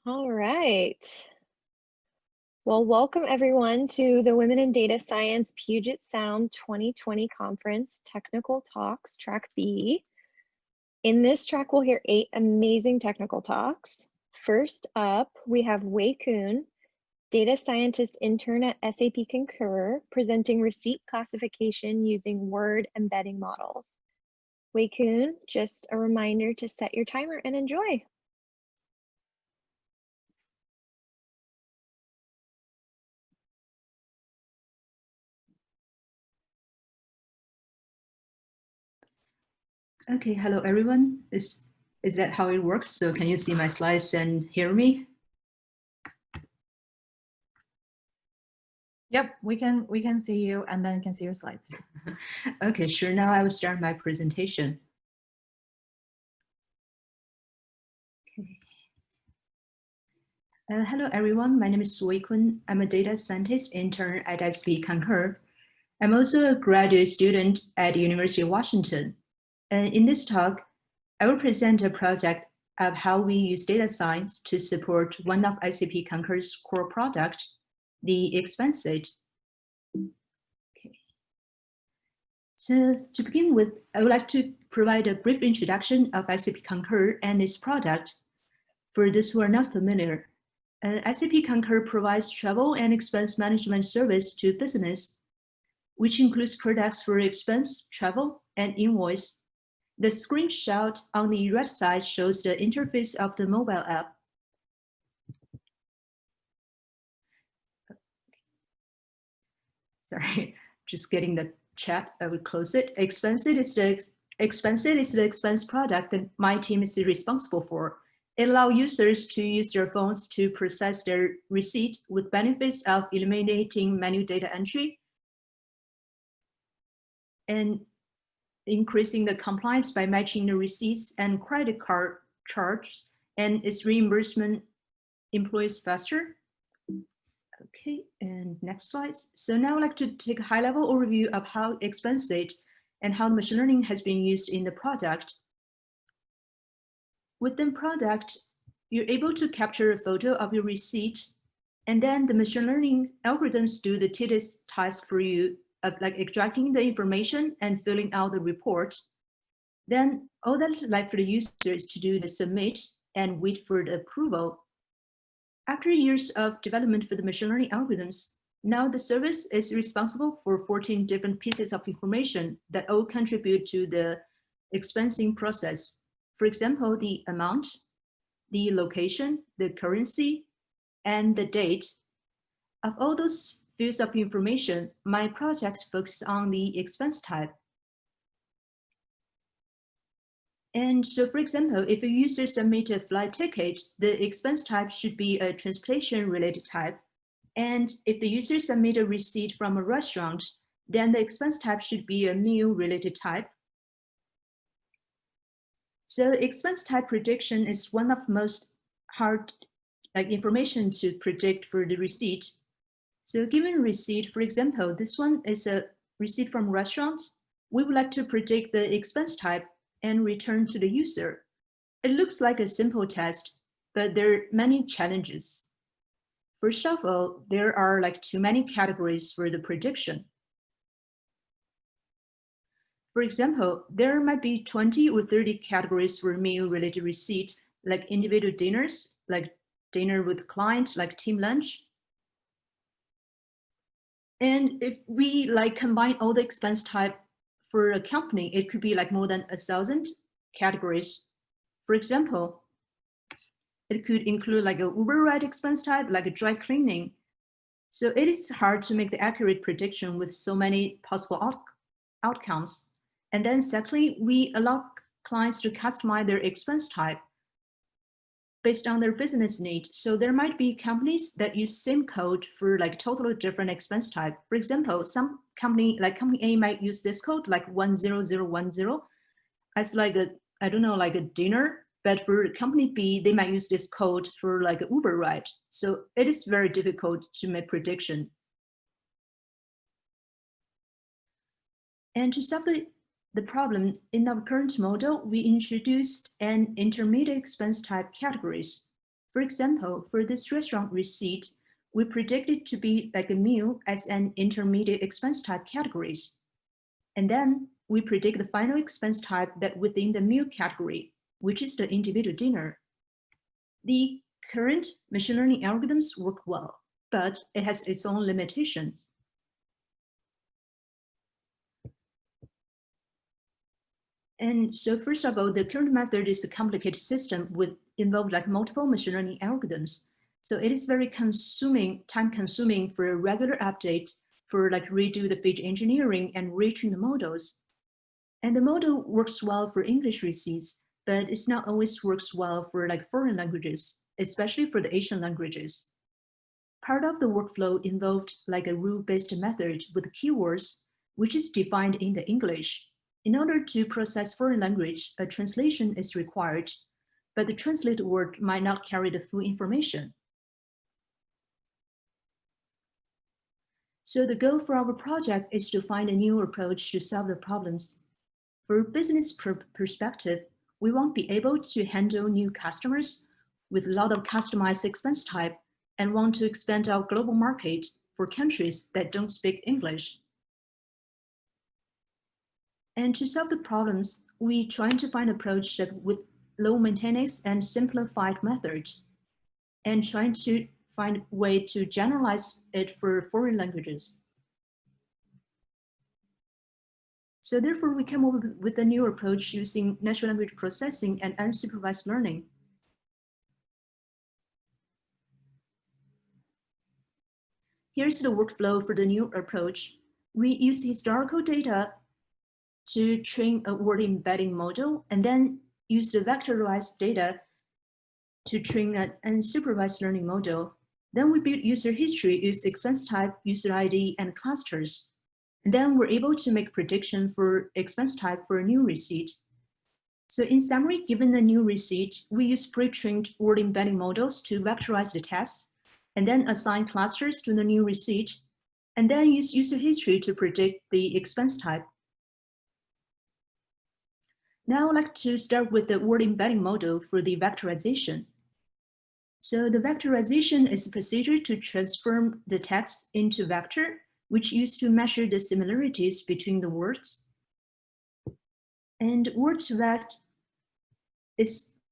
All right. Well, welcome everyone to the Women in Data Science Puget Sound 2020 Conference Technical Talks, Track B. In this track, we'll hear 8 amazing technical talks. First up, we have Weikun, data scientist intern at SAP Concur, presenting receipt classification using word embedding models. Weikun, just a reminder to set your timer and enjoy. Okay, hello everyone. Is that how it works? So can you see my slides and hear me? Yep, we can see you and then can see your slides. Okay, sure. Now I will start my presentation. Okay. Hello everyone. My name is Weikun. I'm a data scientist intern at SAP Concur. I'm also a graduate student at the University of Washington. In this talk, I will present a project of how we use data science to support one of SAP Concur's core product, the Expenselt. Okay. So to begin with, I would like to provide a brief introduction of SAP Concur and its product. For those who are not familiar, SAP Concur provides travel and expense management service to business, which includes products for expense, travel, and invoice. The screenshot on the right side shows the interface of the mobile app. Sorry, just getting the chat. I will close it. Expenselt is the expense product that my team is responsible for. It allows users to use their phones to process their receipt with benefits of eliminating manual data entry and increasing the compliance by matching the receipts and credit card charges and its reimbursement employees faster. Okay, and next slide. So now I'd like to take a high-level overview of how Expenselt and how machine learning has been used in the product. Within product, you're able to capture a photo of your receipt, and then the machine learning algorithms do the tedious task for you of like extracting the information and filling out the report. Then all that's left for the user is to do the submit and wait for the approval. After years of development for the machine learning algorithms, now the service is responsible for 14 different pieces of information that all contribute to the expensing process. For example, the amount, the location, the currency, and the date. Of all those fields of information, my project focuses on the expense type. And so, for example, if a user submits a flight ticket, the expense type should be a transportation-related type. And if the user submits a receipt from a restaurant, then the expense type should be a meal-related type. So expense type prediction is one of the most hard information to predict for the receipt. So given a receipt, for example, this one is a receipt from a restaurant, we would like to predict the expense type and return to the user. It looks like a simple test, but there are many challenges. First of all, there are too many categories for the prediction. For example, there might be 20 or 30 categories for meal-related receipt, like individual dinners, like dinner with client, like team lunch. And if we combine all the expense type for a company, it could be more than 1,000 categories. For example, it could include a Uber ride expense type, like a dry cleaning. So it is hard to make the accurate prediction with so many possible outcomes. And then secondly, we allow clients to customize their expense type based on their business need. So there might be companies that use same code for totally different expense type. For example, some company, company A might use this code 10010 as a dinner, but for company B, they might use this code for an Uber ride. So it is very difficult to make prediction. And to solve the problem, in our current model, we introduced an intermediate expense type categories. For example, for this restaurant receipt, we predict it to be like a meal as an intermediate expense type categories. And then we predict the final expense type that within the meal category, which is the individual dinner. The current machine learning algorithms work well, but it has its own limitations. And so first of all, the current method is a complicated system with involved like multiple machine learning algorithms. So it is very time consuming for a regular update for like redo the feature engineering and retrain the models. And the model works well for English receipts, but it's not always works well for like foreign languages, especially for the Asian languages. Part of the workflow involved like a rule-based method with keywords, which is defined in the English. In order to process foreign language, a translation is required, but the translated word might not carry the full information. So the goal for our project is to find a new approach to solve the problems. For business perspective, we won't be able to handle new customers with a lot of customized expense type and want to expand our global market for countries that don't speak English. And to solve the problems, we try to find an approach that with low maintenance and simplified methods, and trying to find a way to generalize it for foreign languages. So therefore, we came up with a new approach using natural language processing and unsupervised learning. Here's the workflow for the new approach. We use historical data to train a word embedding model, and then use the vectorized data to train an unsupervised learning model. Then we build user history, use expense type, user ID, and clusters. And then we're able to make prediction for expense type for a new receipt. So in summary, given a new receipt, we use pre-trained word embedding models to vectorize the tests, and then assign clusters to the new receipt, and then use user history to predict the expense type. Now I'd like to start with the word embedding model for the vectorization. So the vectorization is a procedure to transform the text into vector, which used to measure the similarities between the words. And WordVect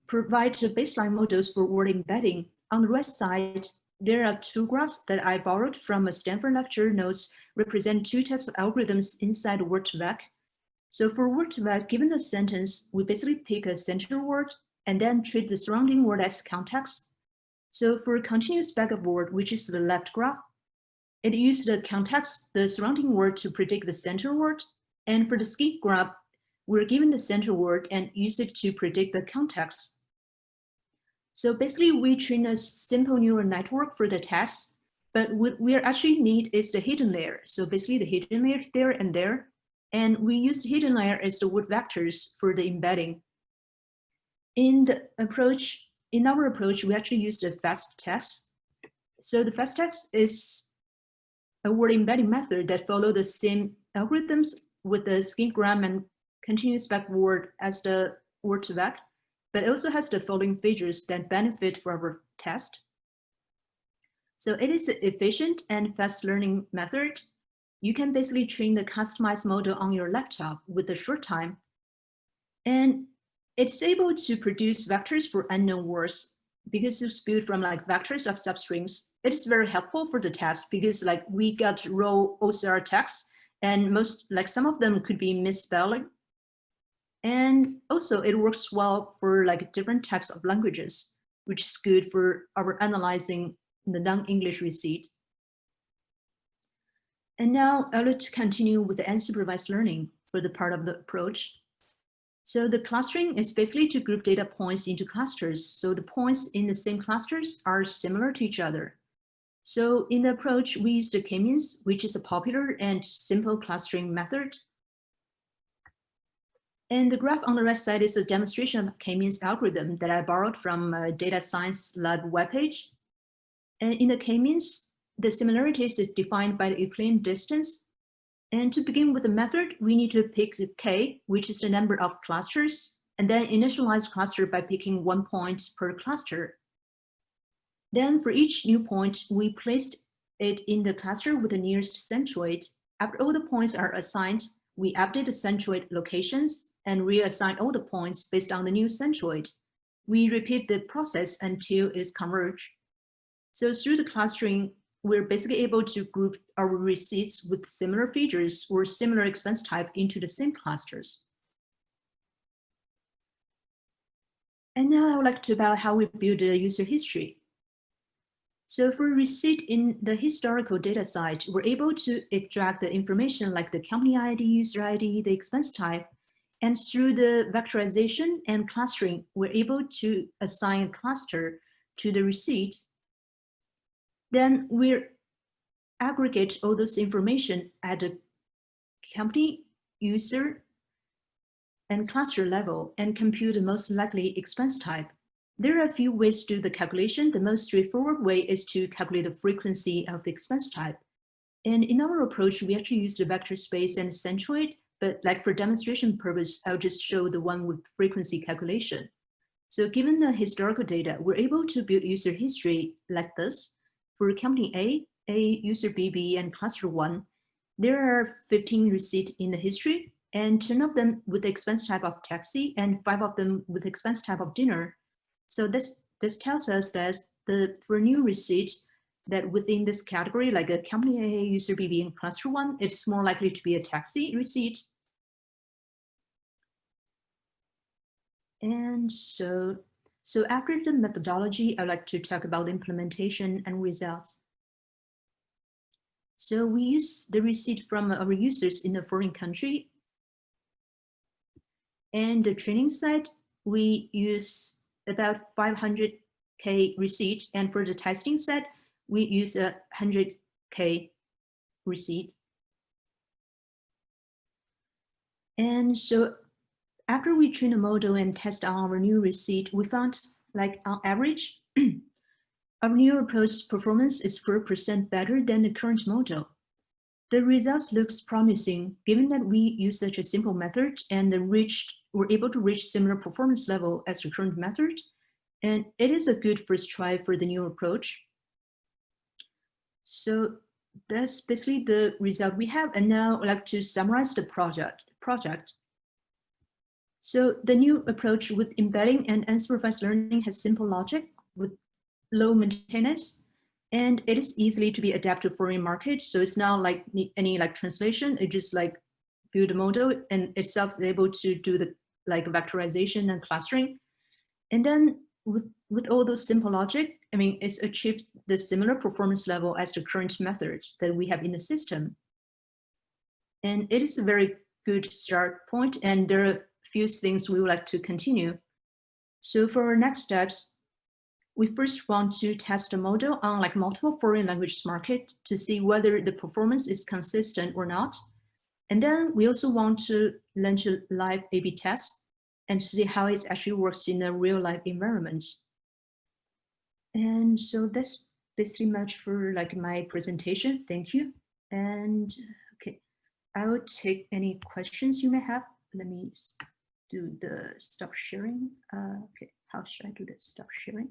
provides the baseline models for word embedding. On the right side, there are two graphs that I borrowed from a Stanford lecture notes represent two types of algorithms inside WordVect. So for WordVect, given a sentence, we basically pick a center word and then treat the surrounding word as context. So for a continuous bag of word, which is the left graph, it uses the context, the surrounding word to predict the center word. And for the skip graph, we're given the center word and use it to predict the context. So basically we train a simple neural network for the test, but what we actually need is the hidden layer. So basically the hidden layer there and there. And we use the hidden layer as the word vectors for the embedding. In our approach, we actually use the fast test. So the fast test is a word embedding method that follow the same algorithms with the skip-gram and continuous backward as the WordVect, but it also has the following features that benefit for our test. So it is an efficient and fast learning method. You can basically train the customized model on your laptop with a short time. And it's able to produce vectors for unknown words because it's built from like vectors of substrings. It is very helpful for the test because like we got raw OCR text and some of them could be misspelling. And also it works well for like different types of languages, which is good for our analyzing the non-English receipt. And now I'd like to continue with the unsupervised learning for the part of the approach. So the clustering is basically to group data points into clusters. So the points in the same clusters are similar to each other. So in the approach, we use the k-means, which is a popular and simple clustering method. And the graph on the right side is a demonstration of k-means algorithm that I borrowed from a data science lab webpage. And in the k-means, the similarities is defined by the Euclidean distance. And to begin with the method, we need to pick the k, which is the number of clusters, and then initialize cluster by picking 1 point per cluster. Then for each new point, we placed it in the cluster with the nearest centroid. After all the points are assigned, we update the centroid locations and reassign all the points based on the new centroid. We repeat the process until it's converged. So through the clustering, we're basically able to group our receipts with similar features or similar expense type into the same clusters. And now I would like to talk about how we build a user history. So for receipt in the historical data side, we're able to extract the information like the company ID, user ID, the expense type, and through the vectorization and clustering, we're able to assign a cluster to the receipt. Then we aggregate all this information at the company, user, and cluster level and compute the most likely expense type. There are a few ways to do the calculation. The most straightforward way is to calculate the frequency of the expense type. And in our approach, we actually use the vector space and centroid, but like for demonstration purpose, I'll just show the one with frequency calculation. So given the historical data, we're able to build user history like this. For company A, user B, and cluster 1, there are 15 receipts in the history, and 10 of them with the expense type of taxi, and 5 of them with expense type of dinner. So this tells us that for new receipts that within this category, like a company A, user B, and cluster 1, it's more likely to be a taxi receipt. And so after the methodology, I'd like to talk about implementation and results. So we use the receipt from our users in a foreign country. And the training side, we use about 500K receipt. And for the testing set, we use 100K receipt. And so after we train a model and test on our new receipt, we found like on average, our new approach performance is 4% better than the current model. The results looks promising given that we use such a simple method and we're able to reach similar performance level as the current method. And it is a good first try for the new approach. So that's basically the result we have. And now I'd like to summarize the project. So the new approach with embedding and unsupervised learning has simple logic with low maintenance, and it is easily to be adapted to foreign market. So it's not like any like translation. It just like build a model and itself is able to do the like vectorization and clustering. And then with all those simple logic, I mean, it's achieved the similar performance level as the current method that we have in the system. And it is a very good start point, and there are a few things we would like to continue. So for our next steps, we first want to test the model on like multiple foreign language markets to see whether the performance is consistent or not. And then we also want to launch a live A/B test and to see how it actually works in a real life environment. And so that's basically much for like my presentation. Thank you. And okay, I will take any questions you may have. Let me do the stop sharing. Okay, how should I do the stop sharing?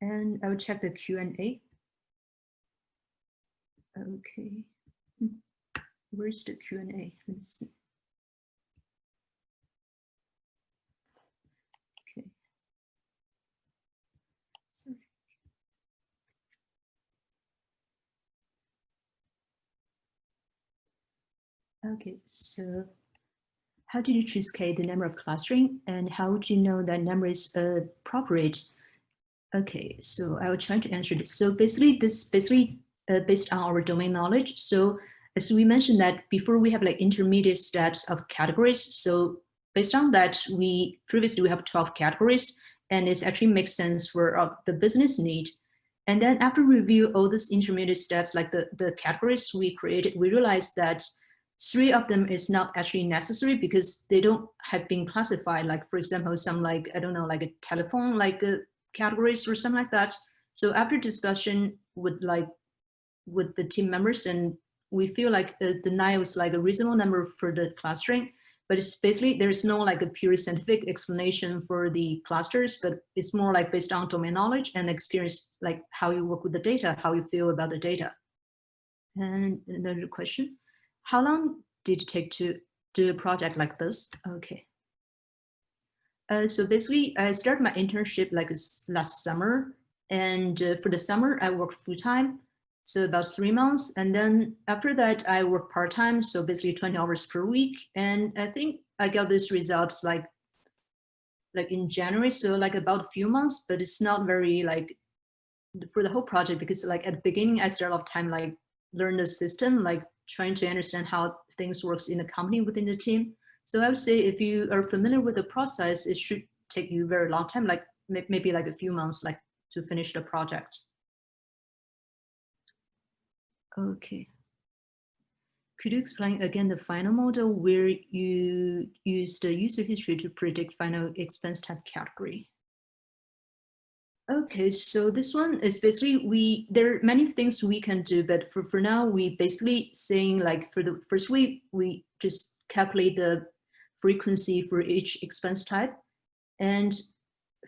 And I will check the Q&A. Okay, where's the Q&A? Let me see. Okay. Sorry. Okay, so how did you choose K, the number of clustering, and how would you know that number is appropriate? Okay, so I will try to answer this. So basically, based on our domain knowledge. So as we mentioned that before we have like intermediate steps of categories. So based on that, previously we have 12 categories, and it actually makes sense for the business need. And then after review all these intermediate steps, like the categories we created, we realized that 3 of them is not actually necessary because they don't have been classified. Like for example, some like, I don't know, like a telephone, like categories or something like that. So after discussion with the team members, and we feel like the 9 was like a reasonable number for the clustering. but it's basically, there's no like a pure scientific explanation for the clusters, but it's more like based on domain knowledge and experience, like how you work with the data, how you feel about the data. And another question, how long did it take to do a project like this? Okay. So basically, I started my internship like last summer, and for the summer, I worked full-time, so about 3 months. And then after that, I worked part-time, so basically 20 hours per week. And I think I got these results like in January, so like about a few months, but it's not very like for the whole project, because like at the beginning, I started off time like learn the system, like trying to understand how things works in the company within the team. So I would say if you are familiar with the process, it should take you a very long time, like maybe like a few months, like to finish the project. Okay. Could you explain again the final model where you use the user history to predict final expense type category? Okay, so this one is basically, there are many things we can do, but for now, we basically saying like for the first week, we just calculate the frequency for each expense type and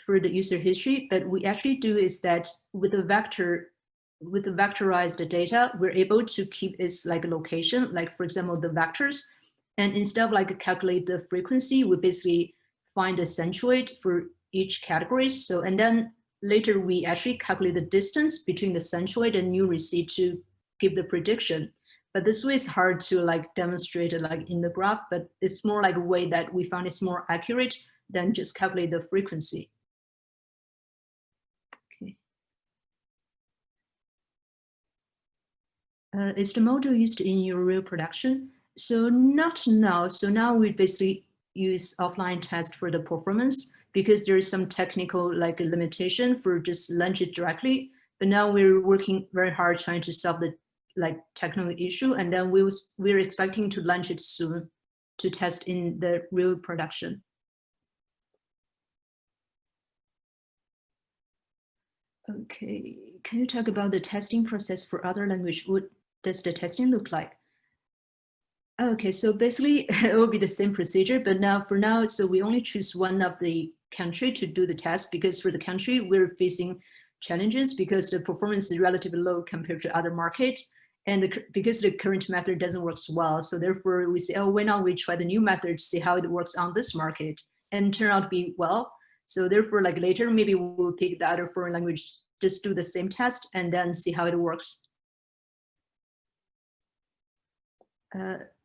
for the user history. But we actually do is that with the vectorized data, we're able to keep its like location, like for example, the vectors. And instead of like calculate the frequency, we basically find a centroid for each category. So, and then later we actually calculate the distance between the centroid and new receipt to give the prediction. But this way is hard to like demonstrate it like in the graph, but it's more like a way that we found it's more accurate than just calculate the frequency. Okay. Is the model used in your real production? So not now. So now we basically use offline test for the performance, because there is some technical like limitation for just launch it directly. But now we're working very hard trying to solve the like technical issue, and then we're expecting to launch it soon to test in the real production. Okay, can you talk about the testing process for other language? What does the testing look like? Okay, so basically it will be the same procedure, but now for now, so we only choose one of the country to do the test, because for the country we're facing challenges because the performance is relatively low compared to other market, and because the current method doesn't work well, so therefore we say, oh, why not we try the new method to see how it works on this market, and turn out to be well. So therefore, like later maybe we'll pick the other foreign language, just do the same test and then see how it works.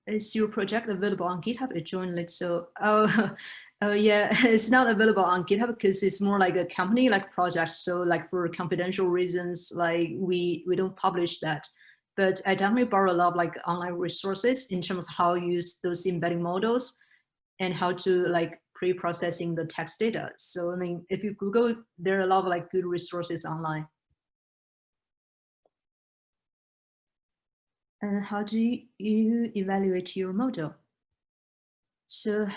Is your project available on GitHub? It joined like so. Oh yeah, it's not available on GitHub because it's more like a company like project. So like for confidential reasons, like we don't publish that. But I definitely borrow a lot of like online resources in terms of how to use those embedding models and how to like pre-processing the text data. So I mean, if you Google, there are a lot of like good resources online. And how do you evaluate your model? So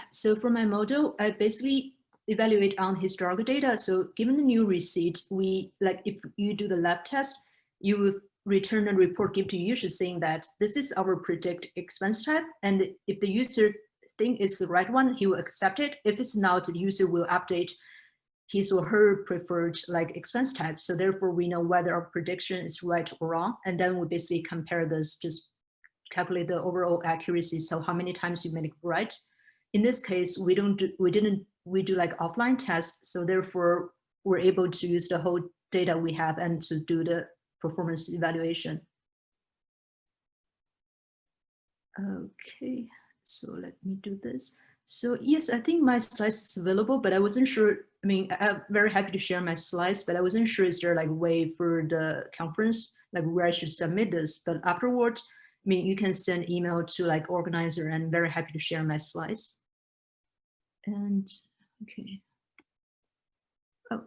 for my model, I basically evaluate on historical data. So given the new receipt, we like if you do the lab test, you will return a report give to user saying that this is our predict expense type. And if the user think it's the right one, he will accept it. If it's not, the user will update his or her preferred like expense type. So therefore we know whether our prediction is right or wrong. And then we basically compare this, just calculate the overall accuracy. So how many times you made it right. In this case, we do like offline tests. So therefore we're able to use the whole data we have and to do the performance evaluation. Okay, so let me do this. So yes, I think my slides is available, but I wasn't sure. I mean, I'm very happy to share my slides, but I wasn't sure is there like a way for the conference, like where I should submit this. But afterward, I mean, you can send email to like organizer, and very happy to share my slides. And okay. Oh,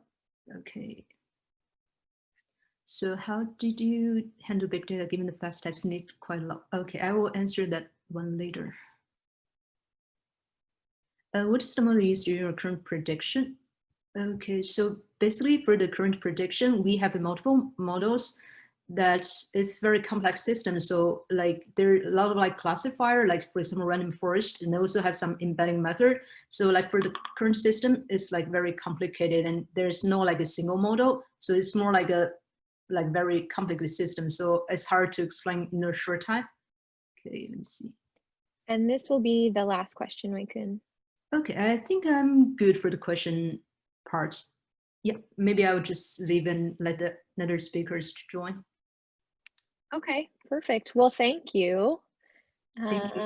okay. So how did you handle big data given the fast test need quite a lot? Okay, I will answer that one later. What is the model used in your current prediction? Okay, so basically for the current prediction, we have multiple models. that it's very complex system. So like there are a lot of like classifier, like for example, random forest, and they also have some embedding method. So like for the current system, it's like very complicated and there's no like a single model. So it's more like a very complicated system. So it's hard to explain in a short time. Okay, let me see. And this will be the last question, Weikun. Okay, I think I'm good for the question part. Yeah, maybe I'll just leave and let the other speakers join. Okay, perfect. Well, thank you. Thank you.